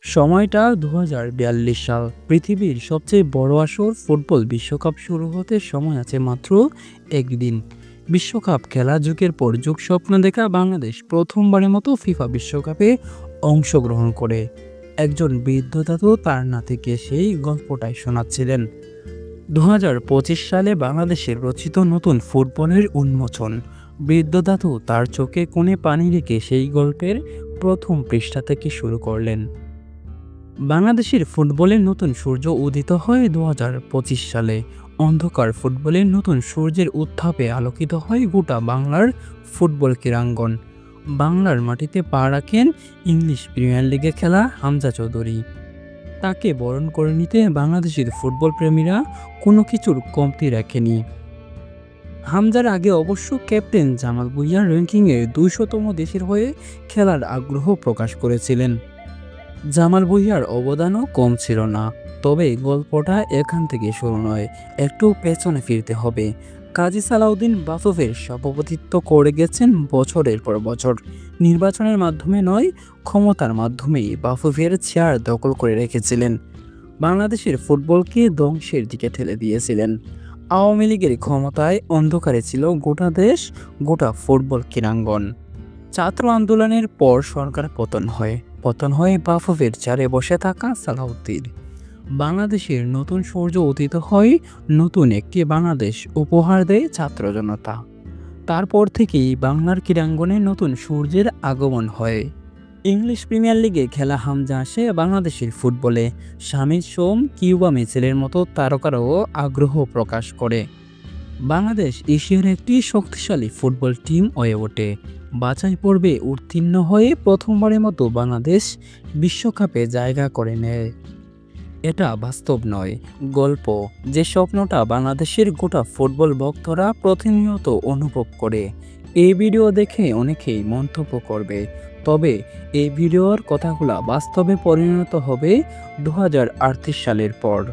সময়টা ২০৪২ সাল। পৃথিবীর সবচেয়ে বড় আসর ফুটবল বিশ্বকাপ শুরু হতে সময় আছে মাত্র একদিন। বিশ্বকাপ খেলা যুগের পর যুগ স্বপ্ন দেখা বাংলাদেশ প্রথমবারের মতো ফিফা বিশ্বকাপে অংশগ্রহণ করে। একজন বৃদ্ধ দাদু তার নাতিকে সেই গল্পটাই শোনাচ্ছিলেন। ২০২৫ সালে বাংলাদেশের রচিত নতুন ফুটবলের উন্মোচন। বৃদ্ধ দাদু তার চোখে কোণে পানি রেখে সেই গল্পের প্রথম পৃষ্ঠা থেকে শুরু করলেন। বাংলাদেশের ফুটবলের নতুন সূর্য উদিত হয় ২০২৫ সালে। অন্ধকার ফুটবলের নতুন সূর্যের উত্তাপে আলোকিত হয় গোটা বাংলার ফুটবল ক্রীড়াঙ্গন। বাংলার মাটিতে পা রাখেন ইংলিশ প্রিমিয়ার লিগে খেলা হামজা চৌধুরী। তাকে বরণ করে নিতে বাংলাদেশের ফুটবল প্রেমীরা কোনো কিছুর কমতি রাখেনি। হামজার আগে অবশ্য ক্যাপ্টেন জামাল ভুঁইয়া র্যাঙ্কিংয়ের ২০০তম দেশের হয়ে খেলার আগ্রহ প্রকাশ করেছিলেন। জামাল ভুঁইয়ার অবদানও কম ছিল না। তবে গল্পটা এখান থেকে শুরু নয়, একটু পেছনে ফিরতে হবে। কাজী সালাউদ্দিন বাফুফের সভাপতিত্ব করে গেছেন বছরের পর বছর। নির্বাচনের মাধ্যমে নয়, ক্ষমতার মাধ্যমেই বাফুফের চেয়ার দখল করে রেখেছিলেন। বাংলাদেশের ফুটবলকে ধ্বংসের দিকে ঠেলে দিয়েছিলেন। আওয়ামী লীগের ক্ষমতায় অন্ধকারে ছিল গোটা দেশ, গোটা ফুটবল ক্রীড়াঙ্গন। ছাত্র আন্দোলনের পর সরকার পতন হয় বাফুফের চেয়ারে বসে থাকা সালাউদ্দিন। বাংলাদেশের নতুন সূর্য উদিত হয়, নতুন একটি বাংলাদেশ উপহার দেয় ছাত্র জনতা। তারপর থেকেই বাংলার ক্রীড়াঙ্গনে নতুন সূর্যের আগমন হয়। ইংলিশ প্রিমিয়ার লিগে খেলা হামজা আসে বাংলাদেশের ফুটবলে। শামির সোম, কিউবা মিচেলের মতো তারকারাও আগ্রহ প্রকাশ করে। বাংলাদেশ এশিয়ার একটি শক্তিশালী ফুটবল টিম হয়ে ওঠে। বাছাই পর্বে উত্তীর্ণ হয়ে প্রথমবারের মতো বাংলাদেশ বিশ্বকাপে জায়গা করে নেয়। এটা বাস্তব নয়, গল্প। যে স্বপ্নটা বাংলাদেশের গোটা ফুটবল ভক্তরা প্রতিনিয়ত অনুভব করে। এই ভিডিও দেখে অনেকেই মন্তব্য করবে, তবে এই ভিডিওর কথাগুলো বাস্তবে পরিণত হবে ২০৩৮ সালের পর।